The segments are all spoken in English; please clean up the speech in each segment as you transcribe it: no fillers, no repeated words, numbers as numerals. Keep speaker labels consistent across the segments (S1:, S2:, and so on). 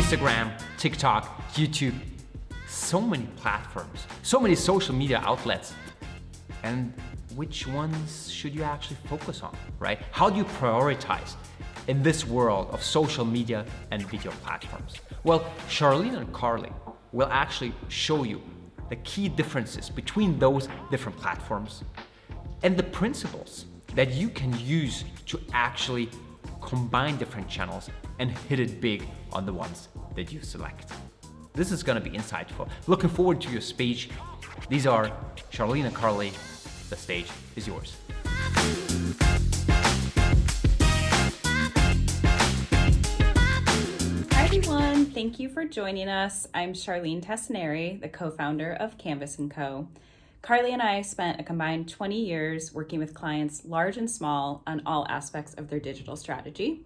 S1: Instagram, TikTok, YouTube, so many platforms, so many social media outlets. And which ones should you actually focus on, right? How do you prioritize in this world of social media and video platforms? Well, Charlene and Carly will actually show you the key differences between those different platforms and the principles that you can use to actually combine different channels and hit it big on the ones that you select. This is gonna be insightful. Looking forward to your speech. These are Charlene and Carly. The stage is yours.
S2: Hi everyone, thank you for joining us. I'm Charlene Tassinari, the co-founder of Canvas & Co. Carly and I spent a combined 20 years working with clients large and small on all aspects of their digital strategy.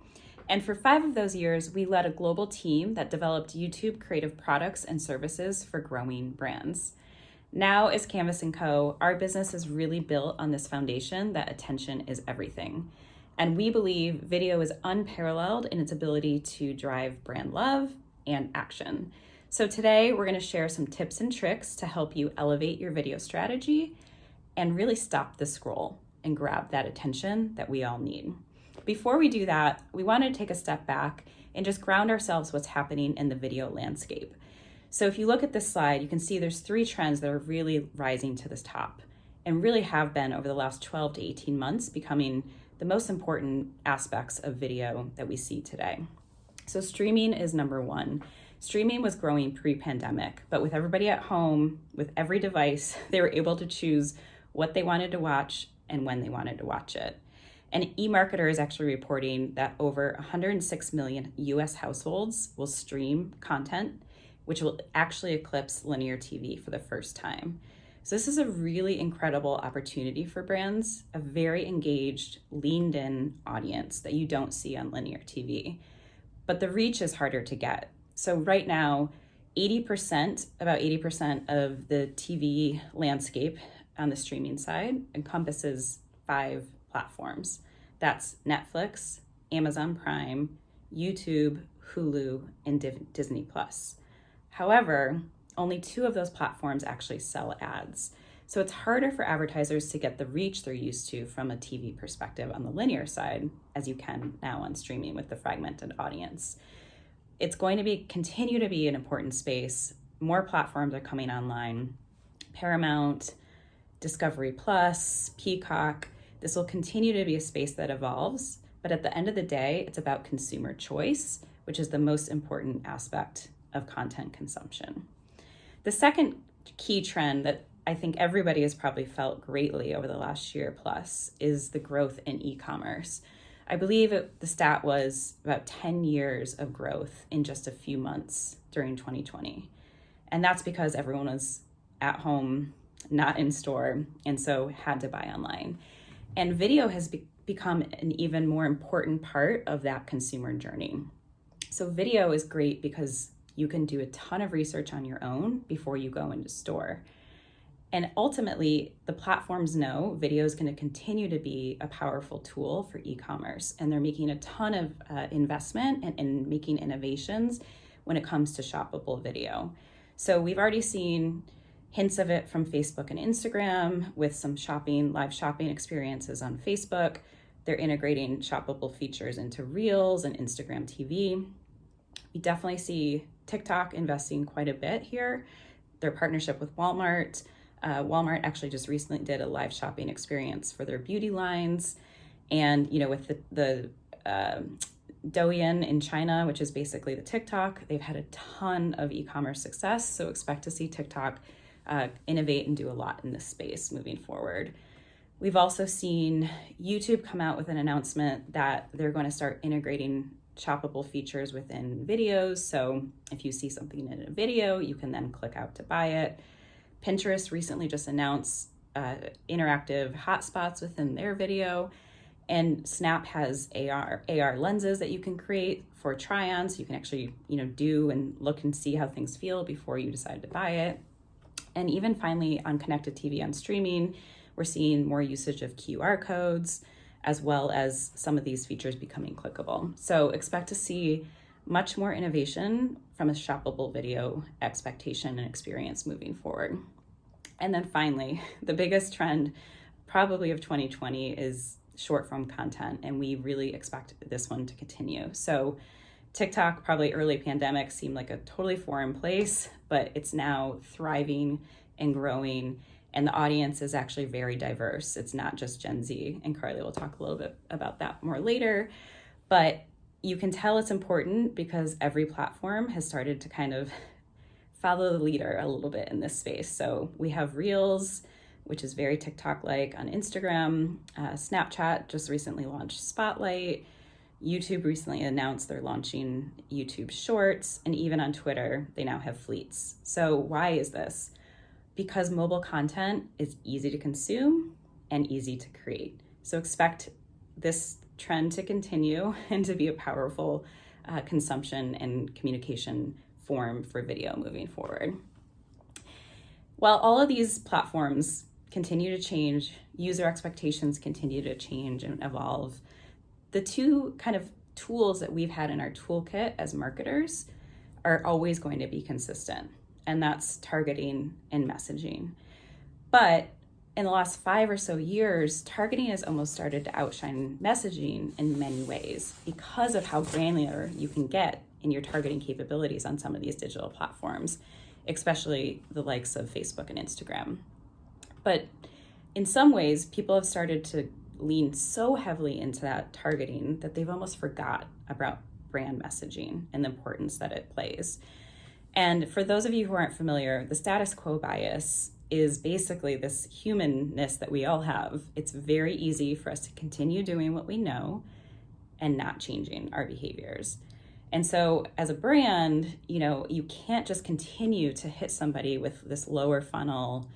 S2: And for 5 of those years, we led a global team that developed YouTube creative products and services for growing brands. Now, as Canvas & Co., our business is really built on this foundation that attention is everything. And we believe video is unparalleled in its ability to drive brand love and action. So today, we're going to share some tips and tricks to help you elevate your video strategy and really stop the scroll and grab that attention that we all need. Before we do that, we want to take a step back and just ground ourselves what's happening in the video landscape. So if you look at this slide, you can see there's 3 trends that are really rising to the top and really have been over the last 12 to 18 months becoming the most important aspects of video that we see today. So streaming is number 1. Streaming was growing pre-pandemic, but with everybody at home, with every device, they were able to choose what they wanted to watch and when they wanted to watch it. And eMarketer is actually reporting that over 106 million US households will stream content, which will actually eclipse linear TV for the first time. So this is a really incredible opportunity for brands, a very engaged, leaned in audience that you don't see on linear TV. But the reach is harder to get. So right now, about 80% of the TV landscape on the streaming side encompasses 5 platforms. That's Netflix, Amazon Prime, YouTube, Hulu, and Disney Plus. However, only 2 of those platforms actually sell ads. So it's harder for advertisers to get the reach they're used to from a TV perspective on the linear side, as you can now on streaming with the fragmented audience. It's going to continue to be an important space. More platforms are coming online. Paramount, Discovery Plus, Peacock. This will continue to be a space that evolves, but at the end of the day, it's about consumer choice, which is the most important aspect of content consumption. The second key trend that I think everybody has probably felt greatly over the last year plus is the growth in e-commerce. I believe the stat was about 10 years of growth in just a few months during 2020. And that's because everyone was at home, not in store, and so had to buy online. And video has become an even more important part of that consumer journey. So video is great because you can do a ton of research on your own before you go into store. And ultimately, the platforms know video is going to continue to be a powerful tool for e-commerce. And they're making a ton of investment and making innovations when it comes to shoppable video. So we've already seen hints of it from Facebook and Instagram with some live shopping experiences on Facebook. They're integrating shoppable features into Reels and Instagram TV. We definitely see TikTok investing quite a bit here. Their partnership with Walmart. Walmart actually just recently did a live shopping experience for their beauty lines. And, with the Douyin in China, which is basically the TikTok, they've had a ton of e-commerce success. So expect to see TikTok innovate and do a lot in this space moving forward. We've also seen YouTube come out with an announcement that they're going to start integrating shoppable features within videos. So if you see something in a video, you can then click out to buy it. Pinterest recently just announced interactive hotspots within their video. And Snap has AR lenses that you can create for try-ons. You can actually, do and look and see how things feel before you decide to buy it. And even finally on connected TV on streaming, we're seeing more usage of QR codes, as well as some of these features becoming clickable. So expect to see much more innovation from a shoppable video expectation and experience moving forward. And then finally, the biggest trend probably of 2020 is short form content, and we really expect this one to continue. So TikTok, probably early pandemic, seemed like a totally foreign place, but it's now thriving and growing, and the audience is actually very diverse. It's not just Gen Z, and Carly will talk a little bit about that more later, but you can tell it's important because every platform has started to kind of follow the leader a little bit in this space. So we have Reels, which is very TikTok-like on Instagram. Snapchat just recently launched Spotlight. YouTube recently announced they're launching YouTube Shorts, and even on Twitter, they now have fleets. So why is this? Because mobile content is easy to consume and easy to create. So expect this trend to continue and to be a powerful consumption and communication form for video moving forward. While all of these platforms continue to change, user expectations continue to change and evolve, the two kind of tools that we've had in our toolkit as marketers are always going to be consistent, and that's targeting and messaging. But in the last 5 or so years, targeting has almost started to outshine messaging in many ways because of how granular you can get in your targeting capabilities on some of these digital platforms, especially the likes of Facebook and Instagram. But in some ways, people have started to lean so heavily into that targeting that they've almost forgot about brand messaging and the importance that it plays. And for those of you who aren't familiar, the status quo bias is basically this humanness that we all have. It's very easy for us to continue doing what we know and not changing our behaviors. And so as a brand, you can't just continue to hit somebody with this lower funnel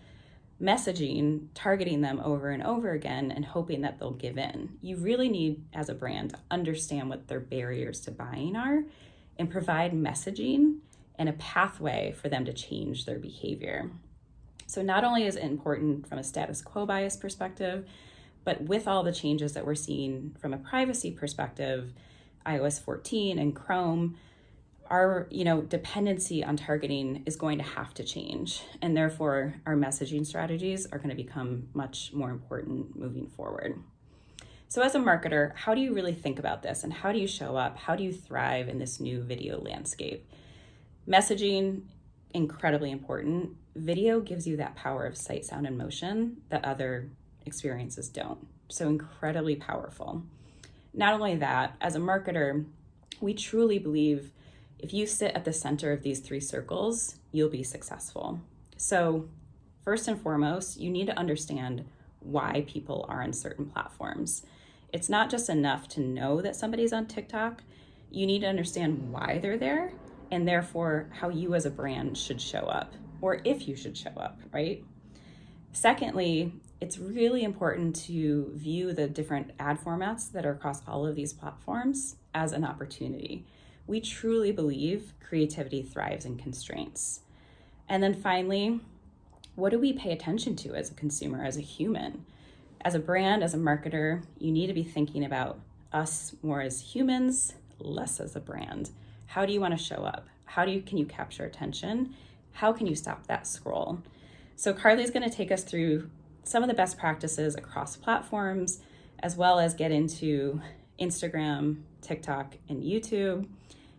S2: messaging, targeting them over and over again and hoping that they'll give in. You really need, as a brand, to understand what their barriers to buying are and provide messaging and a pathway for them to change their behavior. So not only is it important from a status quo bias perspective, but with all the changes that we're seeing from a privacy perspective, iOS 14 and Chrome, our dependency on targeting is going to have to change, and therefore our messaging strategies are going to become much more important moving forward. So as a marketer, how do you really think about this, and how do you show up? How do you thrive in this new video landscape? Messaging, incredibly important. Video gives you that power of sight, sound, and motion that other experiences don't. So incredibly powerful. Not only that, as a marketer, we truly believe if you sit at the center of these 3 circles, you'll be successful. So first and foremost, you need to understand why people are on certain platforms. It's not just enough to know that somebody's on TikTok. You need to understand why they're there, and therefore how you as a brand should show up, or if you should show up, right? Secondly, it's really important to view the different ad formats that are across all of these platforms as an opportunity. We truly believe creativity thrives in constraints. And then finally, what do we pay attention to as a consumer, as a human? As a brand, as a marketer, you need to be thinking about us more as humans, less as a brand. How do you want to show up? Can you capture attention? How can you stop that scroll? So Carly's going to take us through some of the best practices across platforms, as well as get into Instagram, TikTok, and YouTube.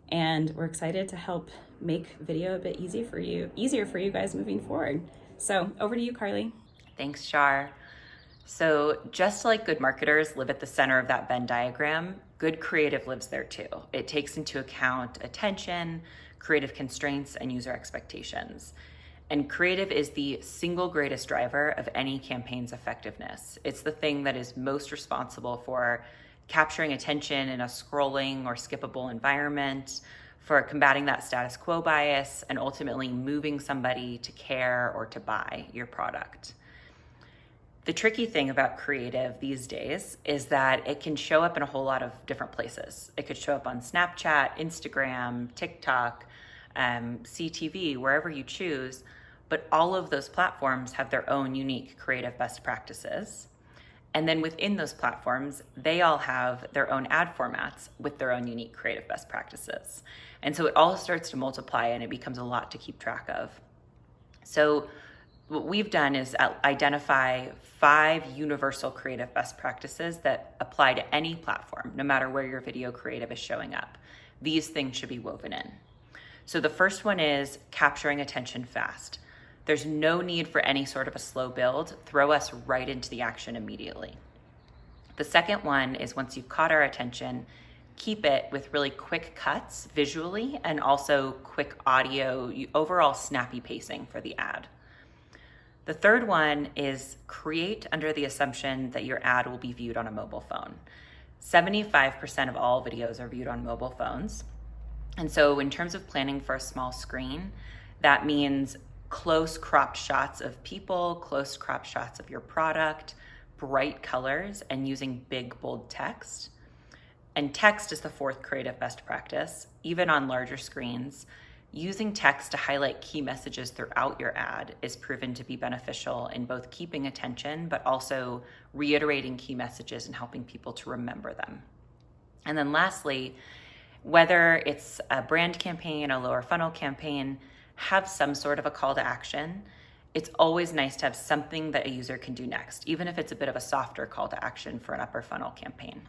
S2: And we're excited to help make video a bit easier for you guys moving forward. So over to you, Carly.
S3: Thanks, Char. So just like good marketers live at the center of that Venn diagram, good creative lives there too. It takes into account attention, creative constraints, and user expectations. And creative is the single greatest driver of any campaign's effectiveness. It's the thing that is most responsible for capturing attention in a scrolling or skippable environment, for combating that status quo bias, and ultimately moving somebody to care or to buy your product. The tricky thing about creative these days is that it can show up in a whole lot of different places. It could show up on Snapchat, Instagram, TikTok, CTV, wherever you choose, but all of those platforms have their own unique creative best practices. And then within those platforms, they all have their own ad formats with their own unique creative best practices. And so it all starts to multiply and it becomes a lot to keep track of. So what we've done is identify 5 universal creative best practices that apply to any platform, no matter where your video creative is showing up. These things should be woven in. So the first one is capturing attention fast. There's no need for any sort of a slow build. Throw us right into the action immediately. The second one is once you've caught our attention, keep it with really quick cuts visually and also quick audio, overall snappy pacing for the ad. The third one is create under the assumption that your ad will be viewed on a mobile phone. 75% of all videos are viewed on mobile phones. And so in terms of planning for a small screen, that means close cropped shots of people, close cropped shots of your product, bright colors, and using big, bold text. And text is the fourth creative best practice. Even on larger screens, using text to highlight key messages throughout your ad is proven to be beneficial in both keeping attention, but also reiterating key messages and helping people to remember them. And then lastly, whether it's a brand campaign, a lower funnel campaign, have some sort of a call to action. It's always nice to have something that a user can do next, even if it's a bit of a softer call to action for an upper funnel campaign.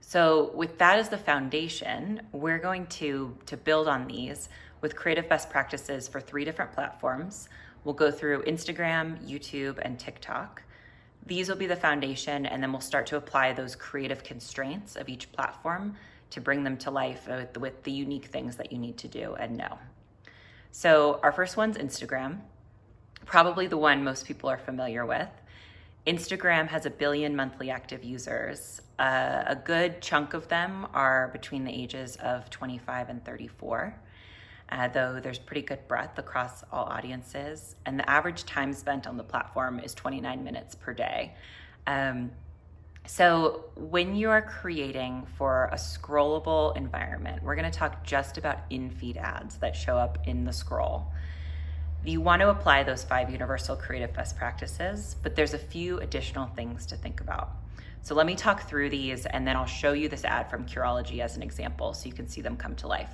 S3: So with that as the foundation, we're going to build on these with creative best practices for 3 different platforms. We'll go through Instagram, YouTube, and TikTok. These will be the foundation, and then we'll start to apply those creative constraints of each platform to bring them to life with the unique things that you need to do and know. So our first one's Instagram, probably the one most people are familiar with. Instagram has 1 billion monthly active users. A good chunk of them are between the ages of 25 and 34, though there's pretty good breadth across all audiences. And the average time spent on the platform is 29 minutes per day. So when you are creating for a scrollable environment, we're going to talk just about in-feed ads that show up in the scroll. You want to apply those 5 universal creative best practices, but there's a few additional things to think about. So let me talk through these, and then I'll show you this ad from Curology as an example so you can see them come to life.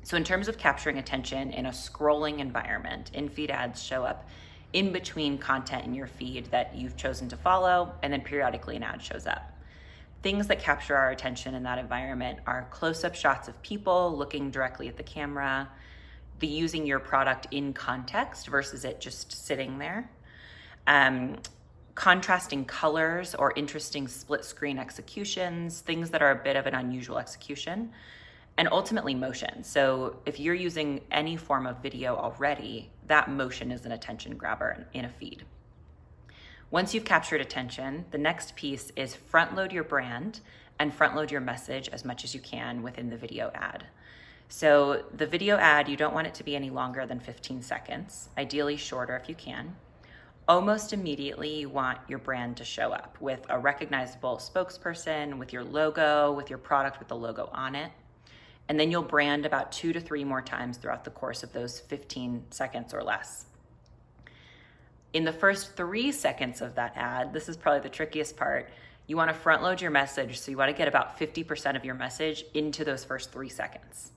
S3: So in terms of capturing attention in a scrolling environment, in-feed ads show up in between content in your feed that you've chosen to follow, and then periodically an ad shows up. Things that capture our attention in that environment are close-up shots of people looking directly at the camera, the using your product in context versus it just sitting there, contrasting colors or interesting split screen executions, things that are a bit of an unusual execution, and ultimately motion. So if you're using any form of video already, that motion is an attention grabber in a feed. Once you've captured attention, the next piece is front load your brand and front load your message as much as you can within the video ad. So the video ad, you don't want it to be any longer than 15 seconds, ideally shorter if you can. Almost immediately, you want your brand to show up with a recognizable spokesperson, with your logo, with your product with the logo on it. And then you'll brand about 2 to 3 more times throughout the course of those 15 seconds or less. In the first 3 seconds of that ad, this is probably the trickiest part, you want to front load your message, so you want to get about 50% of your message into those first 3 seconds.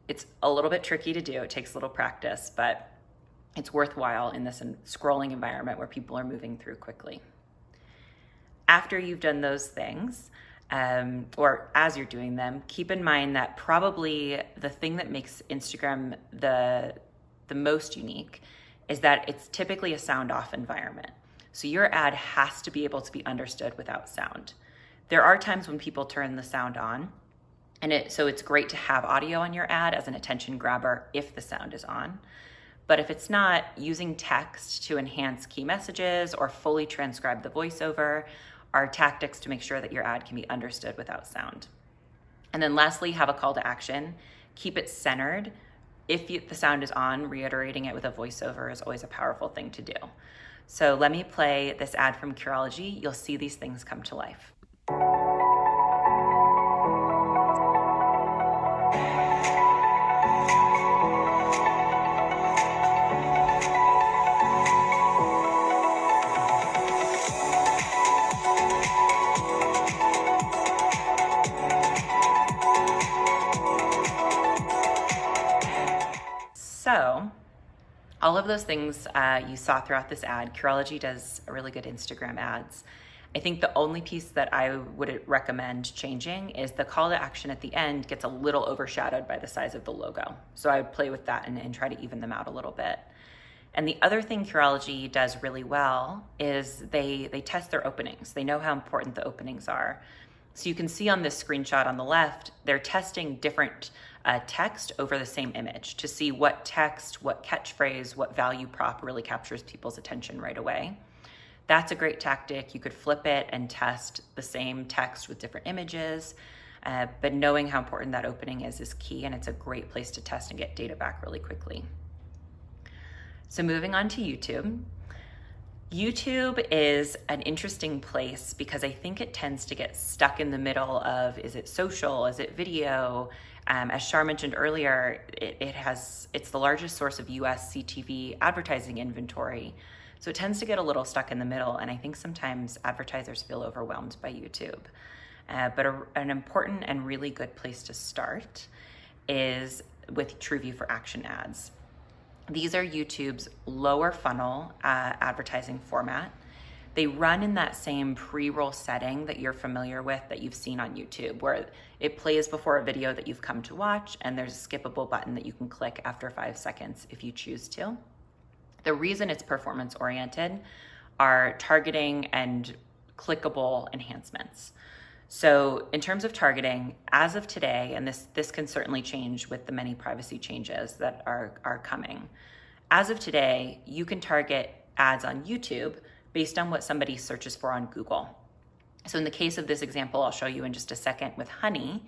S3: It's a little bit tricky to do, it takes a little practice, but it's worthwhile in this scrolling environment where people are moving through quickly. After you've done those things, or as you're doing them, keep in mind that probably the thing that makes Instagram the most unique is that it's typically a sound off environment. So your ad has to be able to be understood without sound. There are times when people turn the sound on, so it's great to have audio on your ad as an attention grabber if the sound is on. But if it's not, using text to enhance key messages or fully transcribe the voiceover are tactics to make sure that your ad can be understood without sound. And then lastly, have a call to action. Keep it centered. If the sound is on, reiterating it with a voiceover is always a powerful thing to do. So let me play this ad from Curology. You'll see these things come to life. those things you saw throughout this ad. Curology does really good Instagram ads. I think the only piece that I would recommend changing is the call to action at the end gets a little overshadowed by the size of the logo. So I would play with that and try to even them out a little bit. And the other thing Curology does really well is they test their openings. They know how important the openings are. So you can see on this screenshot on the left, they're testing different text over the same image to see what text, what catchphrase, what value prop really captures people's attention right away. That's a great tactic. You could flip it and test the same text with different images, but knowing how important that opening is key, and it's a great place to test and get data back really quickly. So moving on to YouTube. YouTube is an interesting place because I think it tends to get stuck in the middle of, is it social, is it video? As Shar mentioned earlier, it's the largest source of US CTV advertising inventory. So it tends to get a little stuck in the middle, and I think sometimes advertisers feel overwhelmed by YouTube. But an important and really good place to start is with TrueView for Action ads. These are YouTube's lower funnel advertising format. They run in that same pre-roll setting that you're familiar with, that you've seen on YouTube, where it plays before a video that you've come to watch, and there's a skippable button that you can click after 5 seconds if you choose to. The reason it's performance oriented are targeting and clickable enhancements. So in terms of targeting, as of today, and this can certainly change with the many privacy changes that are coming. As of today, you can target ads on YouTube based on what somebody searches for on Google. So in the case of this example, I'll show you in just a second with honey,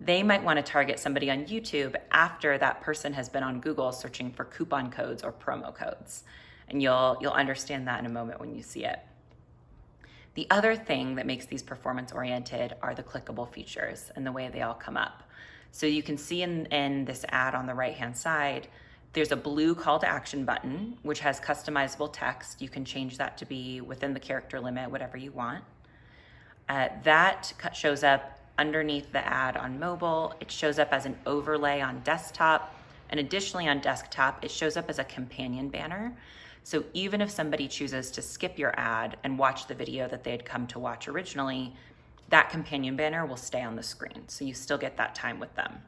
S3: they might want to target somebody on YouTube after that person has been on Google searching for coupon codes or promo codes. And you'll understand that in a moment when you see it. The other thing that makes these performance oriented are the clickable features and the way they all come up. So you can see in this ad on the right-hand side, there's a blue call to action button, which has customizable text. You can change that to be within the character limit, whatever you want. That shows up underneath the ad on mobile. It shows up as an overlay on desktop. And additionally on desktop, it shows up as a companion banner. So even if somebody chooses to skip your ad and watch the video that they had come to watch originally, that companion banner will stay on the screen. So you still get that time with them.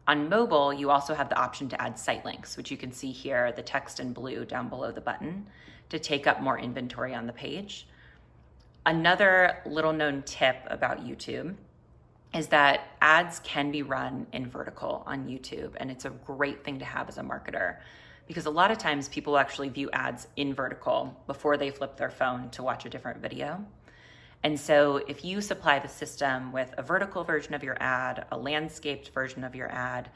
S3: On mobile, you also have the option to add site links, which you can see here, the text in blue down below the button, to take up more inventory on the page. Another little known tip about YouTube is that ads can be run in vertical on YouTube, and it's a great thing to have as a marketer, because a lot of times people actually view ads in vertical before they flip their phone to watch a different video. And so if you supply the system with a vertical version of your ad, a landscaped version of your ad,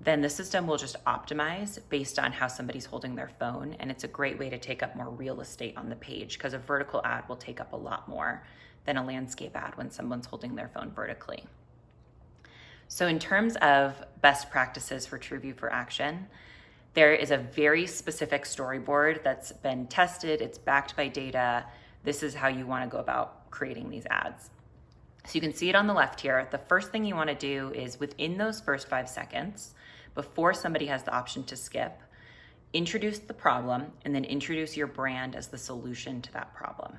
S3: then the system will just optimize based on how somebody's holding their phone. And it's a great way to take up more real estate on the page, because a vertical ad will take up a lot more than a landscape ad when someone's holding their phone vertically. So in terms of best practices for TrueView for Action, there is a very specific storyboard that's been tested. It's backed by data. This is how you want to go about creating these ads. So you can see it on the left here. The first thing you want to do is within those first 5 seconds, before somebody has the option to skip, introduce the problem and then introduce your brand as the solution to that problem.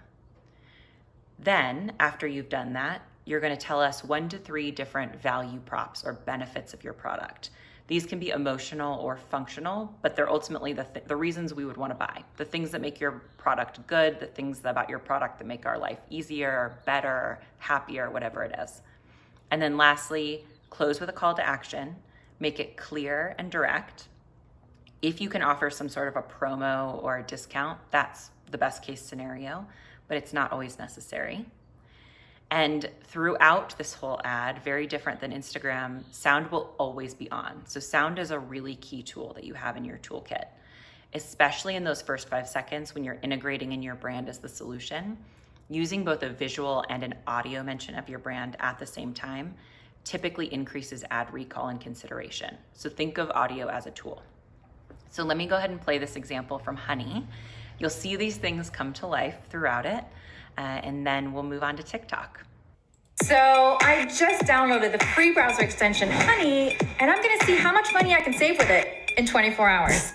S3: Then, after you've done that, you're going to tell us 1 to 3 different value props or benefits of your product. These can be emotional or functional, but they're ultimately the reasons we would want to buy. The things that make your product good, the things about your product that make our life easier, better, happier, whatever it is. And then lastly, close with a call to action. Make it clear and direct. If you can offer some sort of a promo or a discount, that's the best case scenario, but it's not always necessary. And throughout this whole ad, very different than Instagram, sound will always be on. So sound is a really key tool that you have in your toolkit, especially in those first 5 seconds when you're integrating in your brand as the solution. Using both a visual and an audio mention of your brand at the same time typically increases ad recall and consideration. So think of audio as a tool. So let me go ahead and play this example from Honey. You'll see these things come to life throughout it. And then we'll move on to TikTok.
S4: So I just downloaded the free browser extension Honey, and I'm gonna see how much money I can save with it in 24 hours.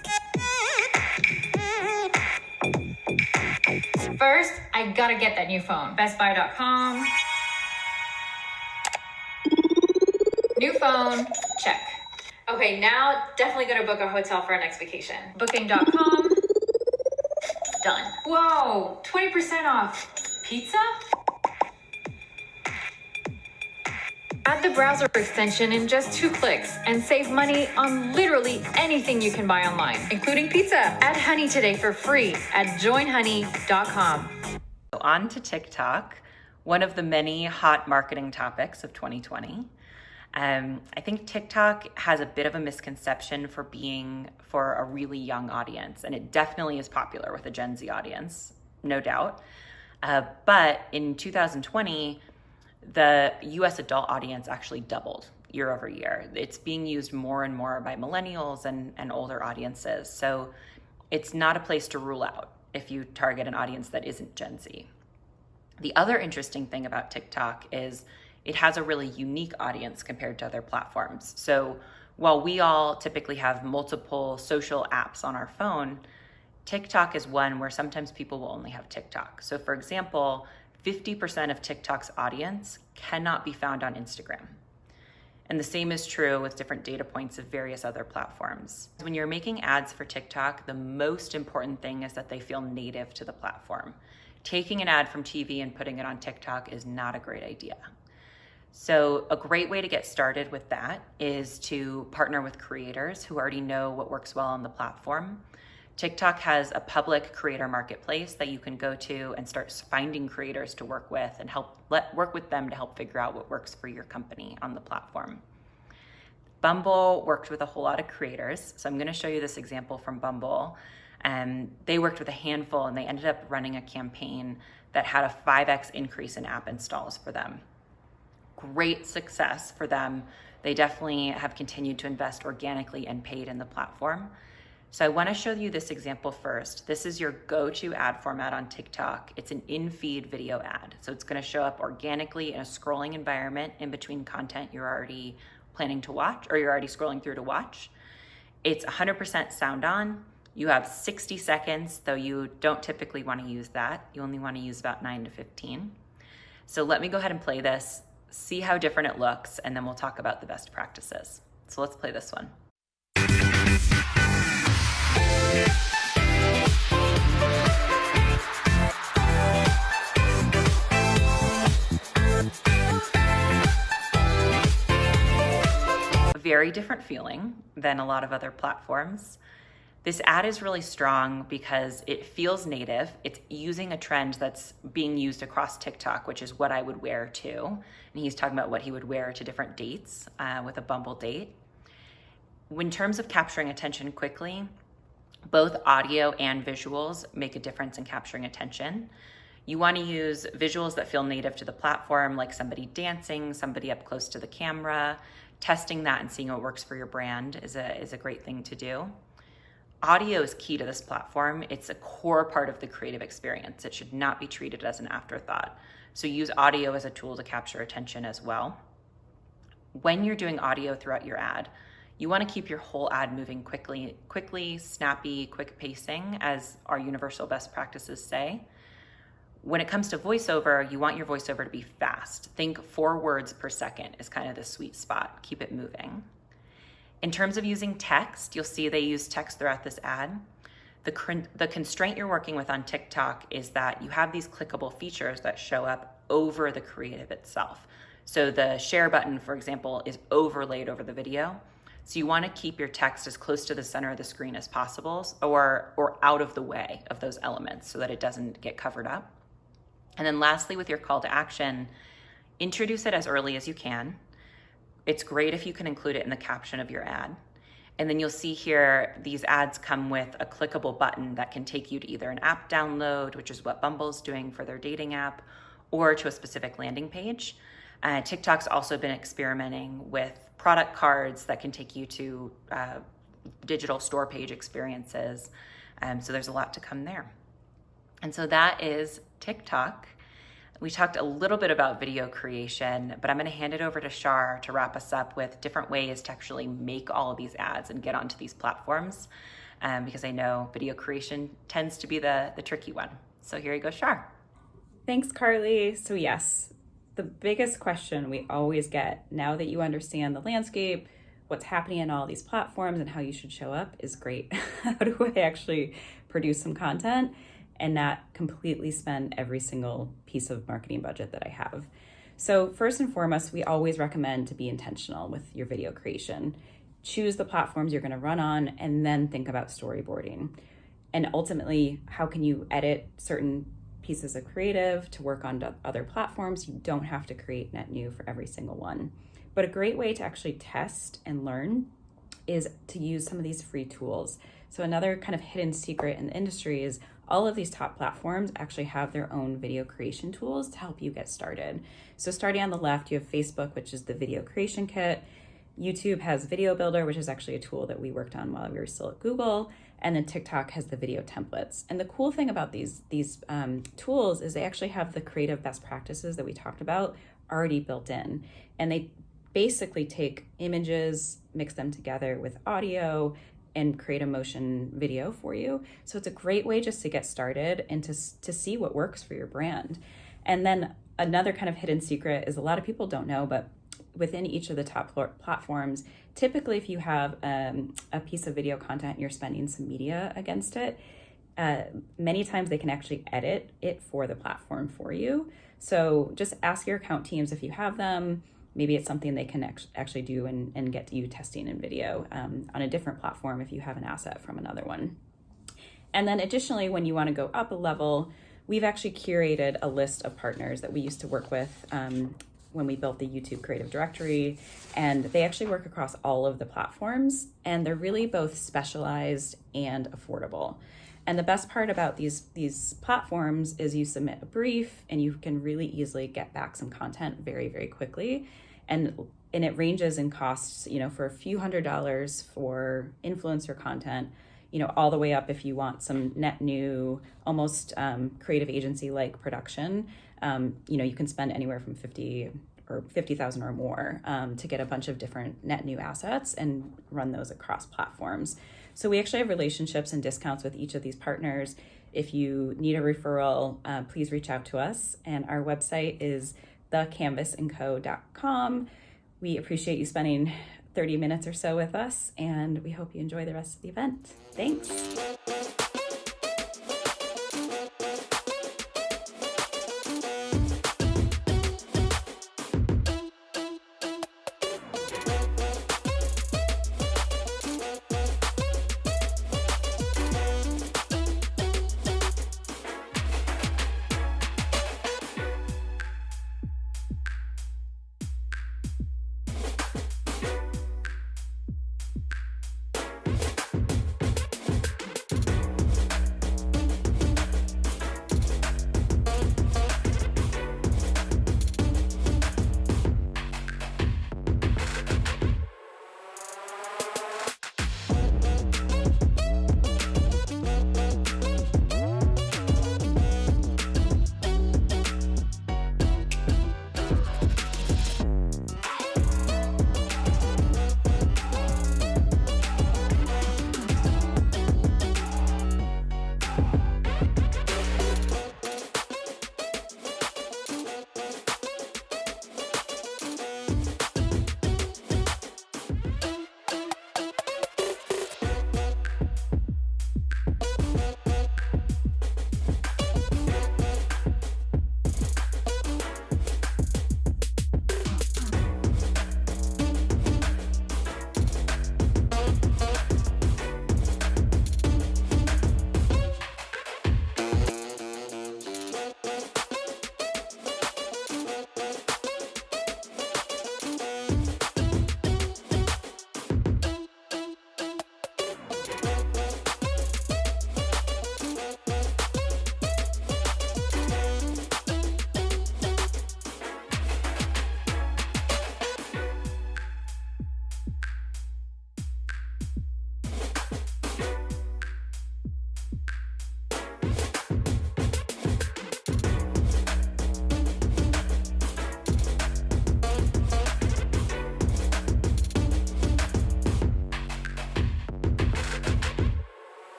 S4: First, I gotta get that new phone. BestBuy.com. New phone, check. Okay, now definitely gonna book a hotel for our next vacation. Booking.com. Done. Whoa, 20% off. Pizza? Add the browser extension in just 2 clicks and save money on literally anything you can buy online, including pizza. Add Honey today for free at joinhoney.com.
S3: So on to TikTok, one of the many hot marketing topics of 2020. I think TikTok has a bit of a misconception for being for a really young audience, and it definitely is popular with a Gen Z audience, no doubt. But in 2020, the US adult audience actually doubled year over year. It's being used more and more by millennials and older audiences. So it's not a place to rule out if you target an audience that isn't Gen Z. The other interesting thing about TikTok is it has a really unique audience compared to other platforms. So while we all typically have multiple social apps on our phone, TikTok is one where sometimes people will only have TikTok. So for example, 50% of TikTok's audience cannot be found on Instagram. And the same is true with different data points of various other platforms. When you're making ads for TikTok, the most important thing is that they feel native to the platform. Taking an ad from TV and putting it on TikTok is not a great idea. So a great way to get started with that is to partner with creators who already know what works well on the platform. TikTok has a public creator marketplace that you can go to and start finding creators to work with and work with them to help figure out what works for your company on the platform. Bumble worked with a whole lot of creators. So I'm going to show you this example from Bumble. They worked with a handful and they ended up running a campaign that had a 5x increase in app installs for them. Great success for them. They definitely have continued to invest organically and paid in the platform. So I want to show you this example first. This is your go-to ad format on TikTok. It's an in-feed video ad. So it's going to show up organically in a scrolling environment in between content you're already planning to watch or you're already scrolling through to watch. It's 100% sound on. You have 60 seconds, though you don't typically want to use that. You only want to use about 9 to 15. So let me go ahead and play this, see how different it looks, and then we'll talk about the best practices. So let's play this one. Very different feeling than a lot of other platforms. This ad is really strong because it feels native. It's using a trend that's being used across TikTok, which is what I would wear too. And he's talking about what he would wear to different dates with a Bumble date. In terms of capturing attention quickly, both audio and visuals make a difference in capturing attention. You want to use visuals that feel native to the platform, like somebody dancing, somebody up close to the camera. Testing that and seeing what works for your brand is a great thing to do. Audio is key to this platform. It's a core part of the creative experience. It should not be treated as an afterthought. So use audio as a tool to capture attention as well. When you're doing audio throughout your ad, you want to keep your whole ad moving quickly, snappy, quick pacing, as our universal best practices say. When it comes to voiceover, you want your voiceover to be fast. Think 4 words per second is kind of the sweet spot. Keep it moving. In terms of using text, you'll see they use text throughout this ad. The constraint you're working with on TikTok is that you have these clickable features that show up over the creative itself. So the share button, for example, is overlaid over the video. So you want to keep your text as close to the center of the screen as possible or out of the way of those elements so that it doesn't get covered up. And then lastly, with your call to action, introduce it as early as you can. It's great if you can include it in the caption of your ad. And then you'll see here, these ads come with a clickable button that can take you to either an app download, which is what Bumble's doing for their dating app, or to a specific landing page. TikTok's also been experimenting with product cards that can take you to digital store page experiences. So there's a lot to come there. And so that is TikTok. We talked a little bit about video creation, but I'm going to hand it over to Shar to wrap us up with different ways to actually make all of these ads and get onto these platforms, because I know video creation tends to be the tricky one. So here you go, Char.
S2: Thanks, Carly. So yes, the biggest question we always get now that you understand the landscape, what's happening in all these platforms and how you should show up is great. How do I actually produce some content and not completely spend every single piece of marketing budget that I have? So first and foremost, we always recommend to be intentional with your video creation. Choose the platforms you're going to run on and then think about storyboarding. And ultimately, how can you edit certain pieces of creative to work on other platforms? You don't have to create net new for every single one. But a great way to actually test and learn is to use some of these free tools. So another kind of hidden secret in the industry is all of these top platforms actually have their own video creation tools to help you get started. So starting on the left, you have Facebook, which is the video creation kit. YouTube has Video Builder, which is actually a tool that we worked on while we were still at Google. And then TikTok has the video templates. And the cool thing about these tools is they actually have the creative best practices that we talked about already built in. And they basically take images, mix them together with audio, and create a motion video for you. So it's a great way just to get started and to see what works for your brand. And then another kind of hidden secret is a lot of people don't know, but within each of the top platforms, typically if you have a piece of video content and you're spending some media against it, many times they can actually edit it for the platform for you. So just ask your account teams if you have them. Maybe it's something they can actually do and get you testing in video on a different platform if you have an asset from another one. And then additionally, when you want to go up a level, we've actually curated a list of partners that we used to work with when we built the YouTube Creative Directory, and they actually work across all of the platforms, and they're really both specialized and affordable. And the best part about these platforms is you submit a brief and you can really easily get back some content very, very quickly. And it ranges in costs, for a few $100s for influencer content, all the way up if you want some net new, almost creative agency-like production. You can spend anywhere from $50,000 or more to get a bunch of different net new assets and run those across platforms. So we actually have relationships and discounts with each of these partners. If you need a referral, please reach out to us. And our website is thecanvasandco.com. We appreciate you spending 30 minutes or so with us, and we hope you enjoy the rest of the event. Thanks.